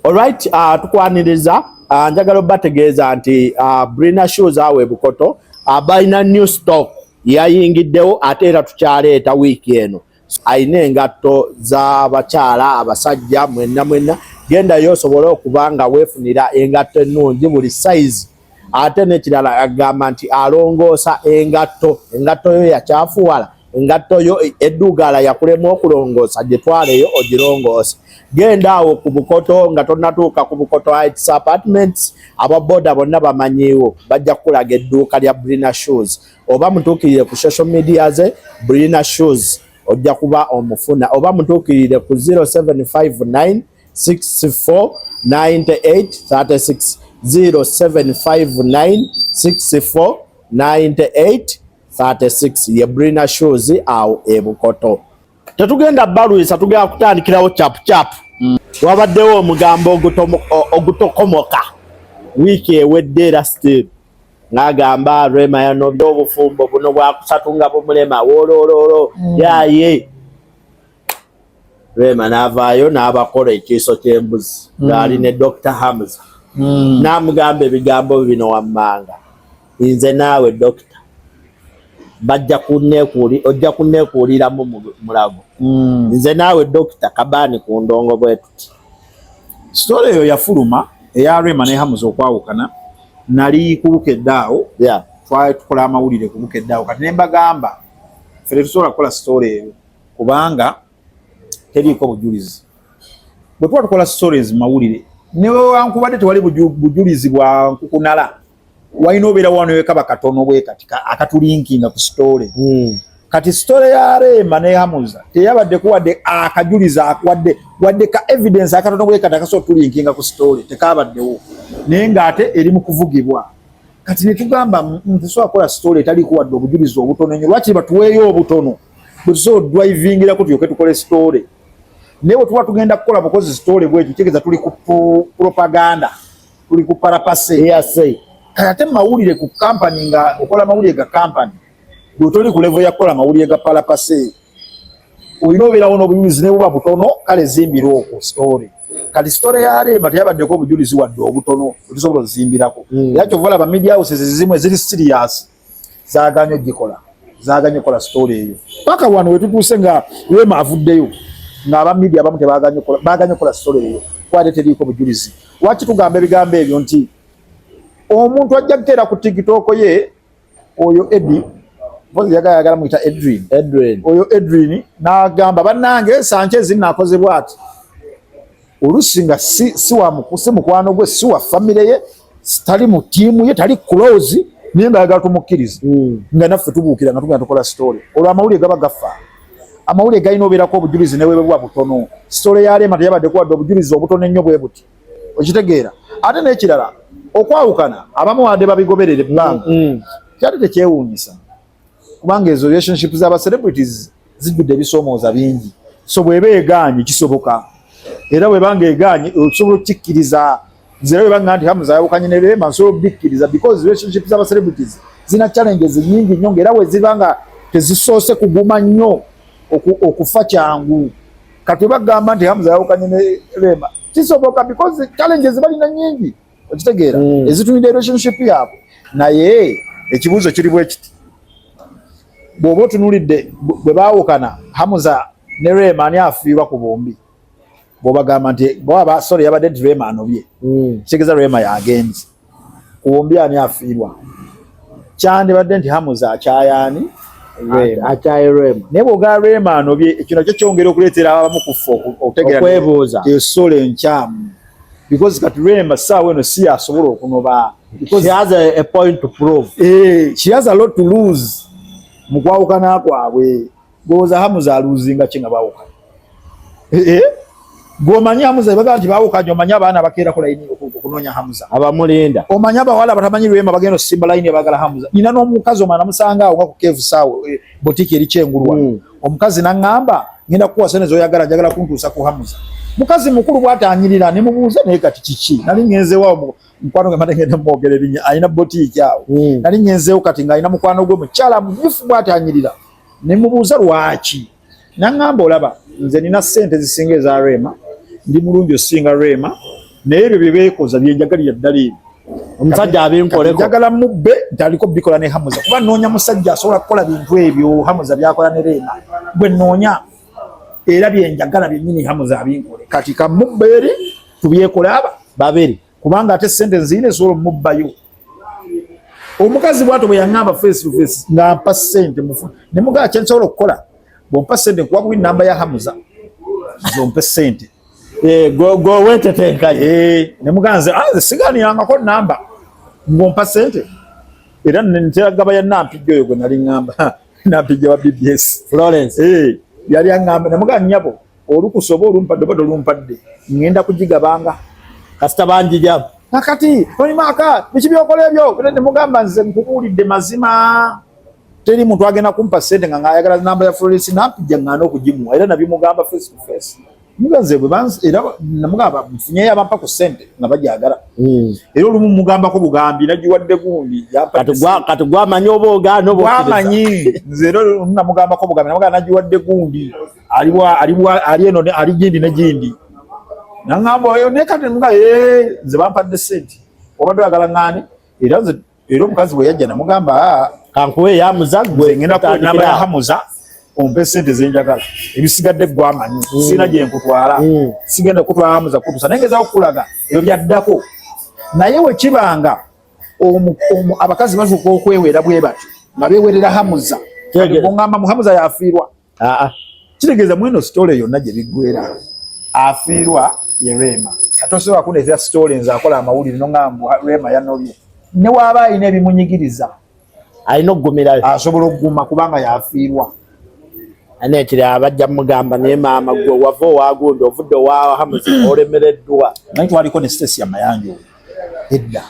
Alright, tukwaniriza njagala bategeeza nti Brina Shoes awe Bukoto balina new stock yayingiddewo ate era tukyaleeta wiiki eno. Ayina engatto z'abakyala abasajja mwenna gendayo osobole okuba nga weefunira engatto ennungi buli size. Ate n'ekirala agamba nti alongoosa engatto yo yakyafuwala, engatto yo eddugala yakulema okulongoosa gyetwaleyo ogirongoose. Genda awo ku Bukoto nga tonnatuuka ku Bukoto Heights Apartments, ababoda bonna bamanyiiwo bajja kukulaga edduuka lya Brina Shoes. Oba mutuukirire ku social media ze Brina Shoes ojja kuba omufuna, oba mutuukirire ku 0759 64 98 36 0759 64 98 36 ye Brina Shoes awo e Bukoto. Tetugenda baluisa, tugenda kutandikirawo chap. Wabaddewo omugambo ogutokomoka wiiki ewedde era still ng'agamba Rema yanobye obufumbo buno bwakusatu nga bumulema wolololo yaye. Rema n'avaayo n'abakola ekiiso ky'embuzi ng'ali ne Dr. Hamza n'amugamba ebigambo bino wammanga, nze naawe Dr. ojja kunneekuuliramu mulago. Nze naawe Dr. Kabani ku ndongo bwe tuti. Story eyo yafuluma eya Rema ne Hamza okwawukana, nali ku Bukeddaawo, twali tukola amawulire ku Bukeddaawo. Kati ne mbagamba ffe tetusobola kukola story eyo kubanga teriiko bujulizi. Bwe tuba tukola stories mu mawulire newankubadde tewali bujulizi bwa nkukunala, walina obeera wano wekaba katono bwe kati akatulinkinga ku story. Kati story ya Rema ne Hamza teyabadde kuwadde akajulizi wadde ka evidence akatono bwe kati akaso tulinkinga ku story tekabaddewo, naye ng'ate eri mu kuvugibwa. Kati ne tugamba ntusobola kukola story etali kuwadde obujulizi obutono nnyo, lwaki batuweeyo obutono bwe tusobola drivingira ku tulyoke tukole story. Naye bwe tuba tugenda kukola bukozi story bwekyo kitegeeza tuli ku propaganda, tuli ku parapase. Ate mawulire ku company nga okola mawulire ga company bwe toli ku level ya kukola mawulire ga parapase, olina obeerawo n'obujulizi ne buba butono, kale zimbirwa okwo story. Kati story ya Rema teyabaddeko obujulizi wadde obutono otusobola ozimbirako. Era kyova olaba media houses ezimu eziri serious zaaganye kola story eyo. Paka wano we tutuuse nga Rema avuddeyo ng'aba media abamu baaganye kola story eyo kwate teriiko bujulizi. Lwaki tugamba ebigambo ebyo nti omuntu ajja kuteera ku TikTok ye oyo Eddie mpozi yagala muyita Edwin oyo Edwin n'agamba bannange Sanchez naakozebwa ati olusi nga si mukwano gwe, si wa famire ye, tali mu tiimu ye, tali close, naye ng'ayagala tumukkirize nga naffe tubuukira nga tugenda tukola story. Olwo amawulire gaba gafa, amawulire galina obeerako obujulizi ne bwe buba butono. Story ya Rema teyabadde kuwadde obujulizi obutono ennyo bwe buti, okitegeera. Ate n'ekirala okwawukana abamu wadde babigoberera ebbanga kyali tekyewuunyisa kubanga ezo relationship z'aba celebrities zijjudde ebisoomooza bingi. So bw'eba egaanye kisoboka, era bw'ebanga egaanye osobola okukikkiriza. Nze era bw'ebanga nti Hamza yawukanye ne Rema nsobola okubikkiriza because relationship z'aba celebrities zina challenges nyingi nnyo, ng'era bwe zibanga tezisoose kuguma nnyo okufa kyangu. Kati bagamba nti Hamza yawukanye ne Rema kisoboka because challenges balina nyingi, okitegeera, ezitunidde relationship yaabwe. Naye ekibuuzo kiri bwe kiti, bw'oba otunuulidde bwe baawukana Hamza ne Rema ani afiirwa ku bombi? Bw'obagamba nti bwaba sorry yabadde nti Rema anobye, kitegeeza Rema yagenze, ku bombi ani afiirwa? Kyandibadde nti Hamza akyayaani akyaye Rema. Naye bw'ogala Rema anobye, ekyo nakyo kyongera okuleetera abamu kufa okwebuuza esolo enkyamu because kati Rema saawa eno si asobola okunoba because she has a point to prove. She has a lot to lose mu kwawukana kwabwe. Goza Hamza aluzinga kinga baawukana. Gomanyi Hamza baga nti baawukanye, omanyi abaana bakeera ku layini okunoonya Hamza abamulinda, omanyi abawala batamanyi Rema bagenda osimba layini bagala Hamza. Nina n'omukazi omwana musanga awo nga ku Kevu saawe botiki eri Kyengulwa. Omukazi n'angamba ngenda kuwa sene zoyagala njagala kuntuusa ku Hamza. Mukazi mukulu bw'atanyirira ne mubuuza naye kati kiki? Nali ngenzeewo mukwano gwe mate ngenda mwogera erinnya, alina botiki awo. Nali ngenzeewo kati ng'alina mukwano gwe mukyala mufu bw'atanyirira ne mubuuza lwaki. N'angamba olaba nze nina ssente zisinga eza Rema, ndi mulungi osinga Rema, naye bebekoza byenjagalira ddala ebyo omusajja abinkoleko njagala mubbe ntaliko bikola ne Hamuza kuba noonya musajja asobola kukola bintu ebyo Hamuza byakola ne Rema bwe noonya era byenjagala byennyini Hamuza abinkole kati kamubbe eri tubyekola babiri kubanga ate sente nzine esobola mubbayo omukazi bwato bwe yaŋŋamba face to face ng'ampa ssente ne mugamba kye nsobola okukola bw'ompa ssente nkuwa bubi namba ya Hamuza zompe ssente go wetetenkaye ne muganze siganirangako namba ng'ompa ssente era nteragaba ya Nampijja oyo gwe nali ŋŋamba Nampijja wa BBS Florence yali aŋŋamba ne mugamba nnyabo olukusoba olumpadde oba tolumpadde ŋŋenda kugigabanga kasita banjija nakati olimaaka biki byokola ebyo ne mugamba nze nkubuulidde mazima teri muntu agenda kumpa ssente nga ng'ayagala namba ya Florence Nampijja ŋŋaana okugimuwa era nabimugamba face to face muganze bwe era namugamba nfunyeyo abampa ku ssente nga bajagala era olumu mugambako bugambi nagiwadde gundi kati gwamanyi oba ogaana oba gwamanyi nze era namugambako bugambi namugamba nagiwadde gundi ali eno ali gindi ne gindi naŋŋamba oyo naye kati nze bampadde ssente obadde oyagala ŋŋaani era omukazi bwe yajja namugamba kankuwe yamuza gwe ngenda kunamba ya Hamuza ompe ssente zenjagala ebisigadde gwamanyi sina gye nkutwala sigenda kutwala Hamuza kutusa naye ngezaako okulaga ebyo byaddako naye we kibanga abakazi basuka okwewera bwe batyo nga beewerera Hamuza oŋŋamba mu Hamuza yafiirwa kitegeeza mweno sitole yonna gye biggwera afiirwa ye Rema ate osobola kuneetera sitole nze akola amawulire noŋŋamba Rema yanobye ne waaba alina ebimunyigiriza alina okugumirayo asobola okuguma kubanga yafiirwa anekiri abajja mugamba naye maama gwe wava owagundi ovudde owa Hamuza olemereddwa naye twaliko ne Stacy Amayanja edda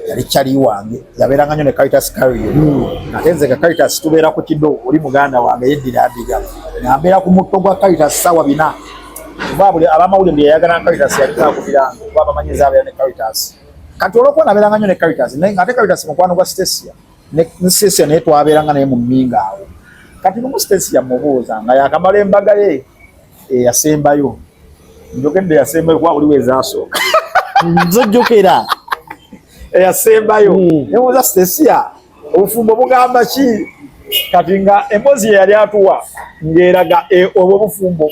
yali kyali wange yabeeranga nnyo ne Caritas Carrier ate nze nga Caritas tubeera ku kido oli muganda wange yeddira adiga nambeera ku mutto gwa Caritas ssaawa 4 kuba buli abamawulire bye yayagala Caritas yalikakubiranga kuba abamanyiza abeera ne Caritas kati olwokuba nabeeranga nnyo ne Caritas ate Caritas mukwano gwa Stacy ne Stacy naye twabeeranga naye mu mminga awo kati lumu Stacy yamubuuza nga yakamala embaga ye yasembayo njogedde yasembayo kuba buli wezaasooka nzijjukira eyasembayo nebuuza Stacy obufumbo bugamba ki kati nga emboozi ye yali atuwa ng'eraga obwo obufumbo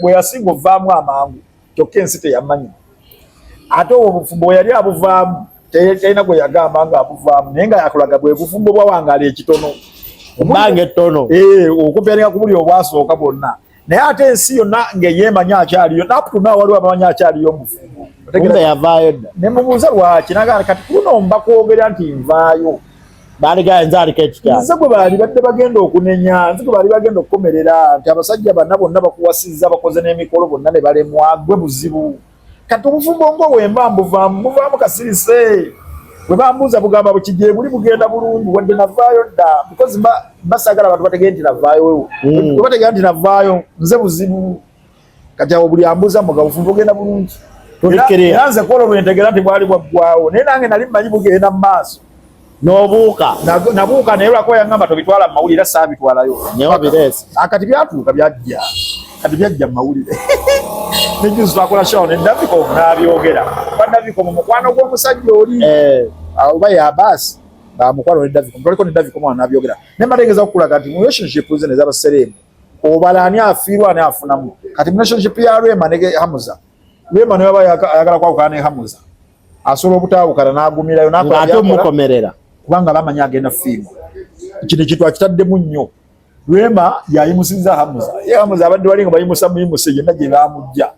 bwe yasinga ovaamu amangu kyokka ensi teyamanyi ate obwo obufumbo bwe yali abuvaamu talina gwe yagamba nga abuvaamu naye nga yakulaga bwe bufumbo bwa wangaala ekitono ebbanga ettono okupeeringa ku buli obwasooka bwonna naye ate ensi yonna ng'eyeemanyi akyaliyo naputuna waliwo abamanyi akyaliyo mufumbo yavaayo dda ne mubuuza lwaki nagamba kati kuno mba kwogera nti nvaayo baaligaye nze aliko ekitabo nze gwe baali badde bagenda okunenya nze gwe baali bagenda okukomerera nti abasajja banna bonna bakuwasizza bakoze n'emikolo bonna ne balemwa gwe buzibu kati obufumbo ngo wemba mbuvaamu kasirise bwe bambuuza bugamba bukijje buli bugenda bulungi wadde navaayo dda because basagala abantu bategee nti navaayo bwe bategera nti navaayo nze buzibu kati awo buli ambuuza muga bufumbo bugenda bulungi era nze kwolwo lwentegera nti bwali bwaggwawo naye nange nali mmanyi bugenda mu maaso n'obuuka nabuuka naye lwako yaŋŋamba tobitwala mu mawulire saabitwalayo kati byatuuka byajja mu mawulire nejuzi twakola shawo ne Davicom n'abyogera kuba Davicom mukwano gw'omusajja oli oba yabaasi bamukwano ne Davicom twaliko ne Davicom awo n'abyogera naye mbategeeza okulaga nti mu relationship ze ez'abaseremu obala ani afiirwa ani afunamu kati mu relationship ya Rema ne Hamuza Rema ne baba ayagala kwawukana ne Hamuza asobola obutaawukana n'agumirayo ate omukomerera kubanga bamanyi agenda fiirwa kino ekintu akitaddemu nnyo Rema yayimusizza Hamuza ye Hamuza abadde wali nga bayimusa muyimuse yenna gye baamujja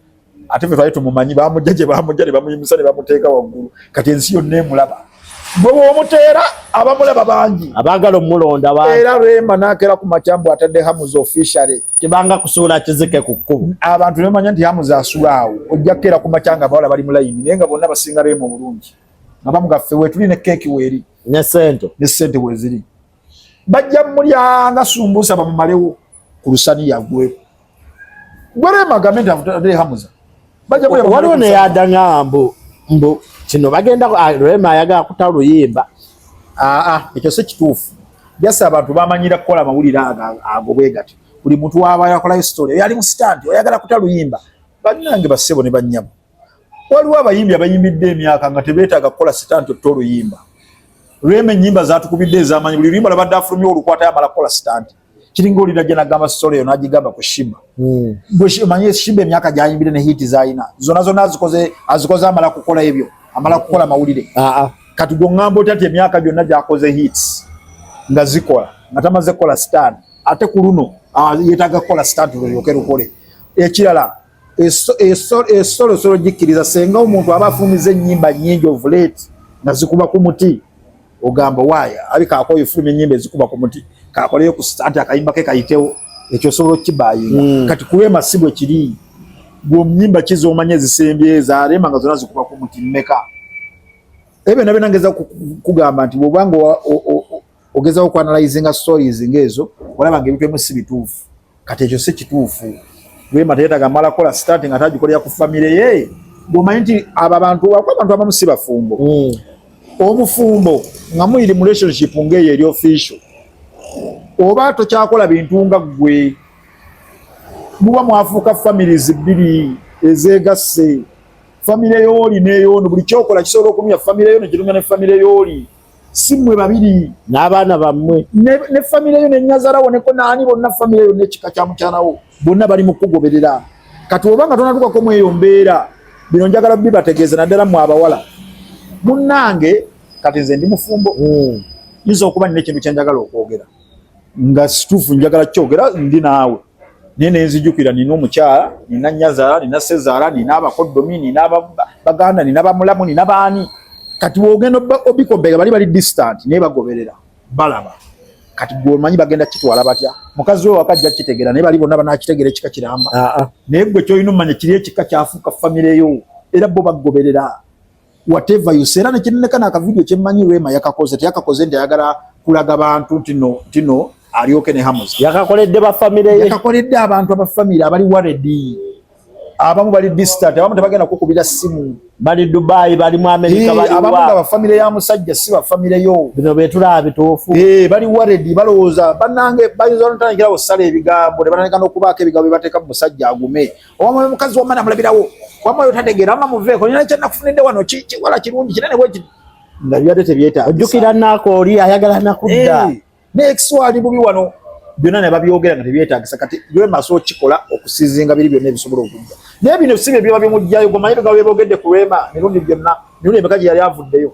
ate fe twali tumumanyi baamujja gye baamujja ne bamuyimusa ne bamuteeka waggulu kati ensi yonna emulaba bwe bw'omuteera abamulaba bangi abaagala omulonda era Rema n'akeera ku makyambu atadde Hamuza officially kibanga kusuula kizike ku kkubo abantu ne bamanya nti Hamuza asula awo ojja kukeera ku makyanga abawala bali mu layini naye nga bonna basinga Rema obulungi nga bamugaffe weetuli ne keeki weeri ne ssente weeziri bajja mulyanga sumbusa bamumalewo ku lusaniya gwe Rema agambe nti atadde Hamuza waliwo ne yaddaŋŋamba mbu kino bagenda Rema ayagala kuta luyimba ekyo si kituufu jasa abantu bamanyira kukola amawulire ago bwe gati buli muntu waba yakolayo story yali mu stand oyagala kuta luyimba bannange bassebo ne bannyabo waliwo abayimbi abayimbidde emyaka nga tebeetaaga kukola sitanti oluyimba. Rema ennyimba zaatukubidde ez'amaanyi, buli luyimba labadde afulumye olukwata yamala kukola sitanti. Kiringa oli najja n'agamba story eyo n'agigamba ku Shiba. Gwe manye Shiba emyaka gy'ayimbire ne hiti z'alina zonna azikoze amala kukola ebyo, amala kukola mawulire. Kati gwe ŋŋamba oti ati emyaka gyonna gy'akoze hits nga zikola nga tamaze kukola sitanti, ate ku luno yeetaaga kukola sitanti lulyoke lukole. Ekirala essolosolo gikkiriza senga omuntu aba afumiza ennyimba nnyingi of late nga zikuba ku muti, ogamba waaya abika akoye fulumya ennyimba ezikuba ku muti kakoleyo ku sitanti akayimba ke kayitewo, ekyo osobola okkibayinga. Kati ku Rema si bwe kiri. Gwe nnyimba ki z'omanya ezisembye za Rema nga zonna zikuba ku muti mmeka? Ebyo nabyo nangeza kugamba nti bw'obanga ogezaho okuanalyzinga stories ng'ezo olaba ng'ebintu ebimu si bituufu. Kati ekyo si kituufu. Rema teyeetaaga amala kukola sitanti nga tagikolera ku famire ye. Bw'omanyi nti abantu abamu si bafumbo. Omufumbo nga muyiri mu relationship ng'eyo eri official, oba tokyakola bintu nga ggwe, muba mwafuuka families bbiri ezeegasse. Famire y'oli n'ey'ono buli kyokola kisobola okumya famire yo ne kirumya ne famire y'oli. Si mmwe babiri n'abaana bammwe ne famire yo ne nnyazalawo ne konaani bonna famire yo n'ekika kya mukyalawo bonna bali mu kugoberera. Kati obanga tonatukako mweyo mbeera, bino njagala bibategeeze naddala mmwe abawala. Munnange kati nze ndi mufumbo, nyiza okuba nina ekintu kye njagala okwogera nga situufu njagala kyogera ndi naawe, naye ne nzijukira nina omukyala, nina nnyazaala, nina ssezaala, nina abakoddomi, nina baganda, nina bamulamu, nina baani. Kati bw'ogenda obikombega bali distant naye bagoberera balaba. Kati gw'omanyi bagenda kitwala batya? Mukazi we wakajja kitegeera naye bali bonna banakitegeera ekika kiramba. Naye gwe kyolina omanya kiri ekika kyafuuka famire yo era bo bagoberera. Whatever you say, era nekinenekana akavidiyo kyemmanyi Rema yakakoze, teyakakoze nti ayagala kulaga bantu tino alyoke ne Hamus. Yakakoledde ba famire ye. Yakakoledde abantu aba famire abali worried. Abamu bali distant, abamu tebagenda kukubira simu. Bali Dubai, bali mu America, bali abamu nga ba famire ya musajja si ba famire yo. Bino betula bituufu. Bali worried, balowooza bannange bayinza n'otandikira osala ebigambo ne bananeka n'okubaako ebigambo byebateeka mu musajja agume. Oba mukazi wamana amulabirawo. Wama yotategeera ama muveeko nina kye nakufunidde wano wala kirungi kinene bwe kiti nga byadde tebyetaagisa. Ojjukira Nakoli ayagala nakudda. Ne ex-wali bubi wano byonna ne babyogera nga tebyetaagisa. Kati Rema asobola okukikola okusizinga biri byonna ebisobola okujja. Naye bino si bye biba bimujjayo, gomanyi nga beeboogedde ku Rema mirundi byonna mirundi emeka gye yali avuddeyo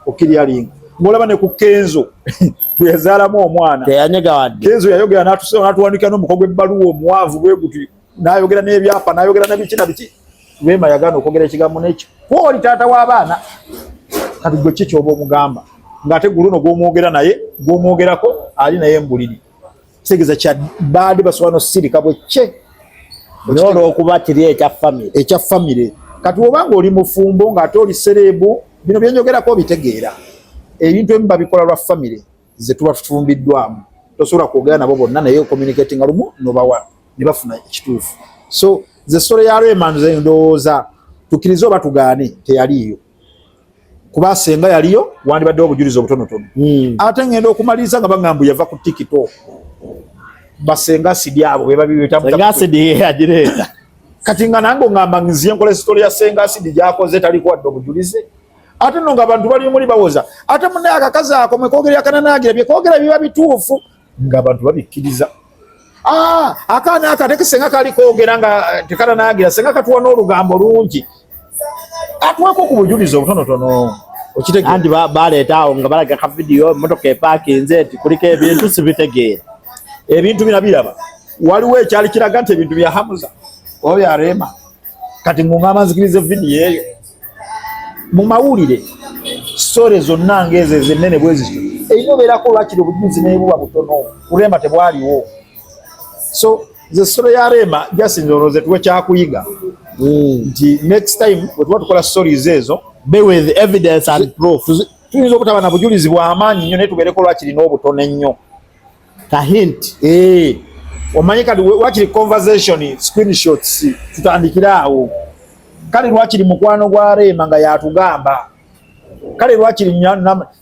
okiryalinga. Ng'olaba ne ku Kenzo bwe yazaalamu omwana teyanyega wadde. Kenzo yayogera n'atuwandikira n'omukogo ebbaluwa omuwanvu bwe guti, n'ayogera n'ebyapa n'ayogera na biki na biki. Rema yagaana okwogera ekigambo n'ekyo. Oli taata w'abaana. Kati gwe ki ky'oba omugamba ng'ate guluno gw'omwogera naye gw'omwogerako ali naye mbuliri. Kitegeeza kya baadi basobola n'osirika bwe kye n'olw'okuba kiri ekya famire. Kati obanga oli mufumbo ng'ate oli serebu, bino bye njogerako obitegeera. Ebintu ebimu babikola lwa famire ze tuba tufumbiddwamu. Tosobola kwogera nabo bonna naye communicating lumu n'obawa ne bafuna ekituufu. So ze story ya Rema nze ndowooza tukkirize oba tugaane teyaliyo. Kuba senga yaliyo wandibadde obujulizi obutonotono. Ate ngenda okumaliriza nga bagamba yava ku TikTok. Basenga asidi abo be babiyita senga asidi agireeta. Kati nga nange ngamba nziye nkola story ya senga asidi gyakoze taliko wadde obujulizi. Ate nno nga abantu bali muli bawoza. Ate munne akakazi ako mwekogera akananaagira byekogera biba bituufu nga abantu babikkiriza. Akaana akateke senga kali koogera nga tekananaagira, senga katuwa n'olugambo lungi. Atuwako ku bujulizi obutonotono. Andi baleeta awo nga balaga ka vidiyo emmotoka epaakinze eti kuliko ebintu sibitegeera. Ebintu bina biraba. Waliwo ekyali kiraga nti ebintu bya Hamuza oba bya Rema. Kati ng'ongamba nzikirize vidiyo eyo. Mu mawulire story zonna ng'ezo ezennene bwe zityo erina obeerako lwakiri obujulizi n'ebuba butono. Ku Rema tebwaliwo. So the story ya Rema jasinze olowooza tuwe kyakuyiga nti next time bwe tuba tukola stories ezo be with evidence and proof. Tuyinza obutaba na bujulizi bw'amaanyi nnyo naye tubeereko lwakiri n'obutono ennyo. Ka hint. Omanyi kati wakiri conversation screenshots tutandikira awo. Kale lwakiri mukwano gwa Rema nga yatugamba. Kale lwakiri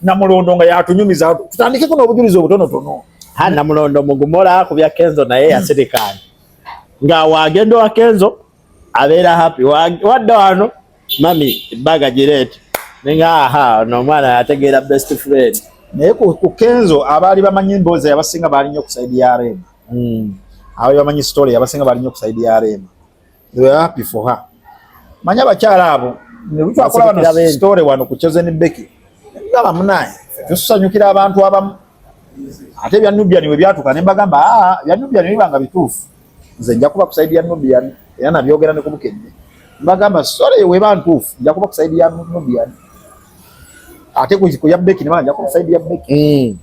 Namulondo nga yatunyumiza. Tutandikeko n'obujulizi obutonotono. Namulondo mugumola ku bya Kenzo naye yasirikani. Nga wagendo wa Kenzo abeera happy. Wadde wano mami baga girete ninga aha no mwana ategeera best friend naye ku Kenzo abaali bamanyi mboza yabasinga baali nnyo kusaidia Rema abaali bamanyi story yabasinga baali nnyo kusaidia Rema they were happy for her manya abakyala abo ne lutwakola bano story wano ku Chosen Becky ngaba munaye tusanyukira abantu abamu ate bya Nubian we byatuka ne mbagamba bya Nubian bibanga bituufu nze nja kuba kusaidia Nubian era nabyogera ne kubukedde mbagamba story we bantuufu nja kuba kusaidia Nubian ate ku ya Becky ne banja kusaidia Becky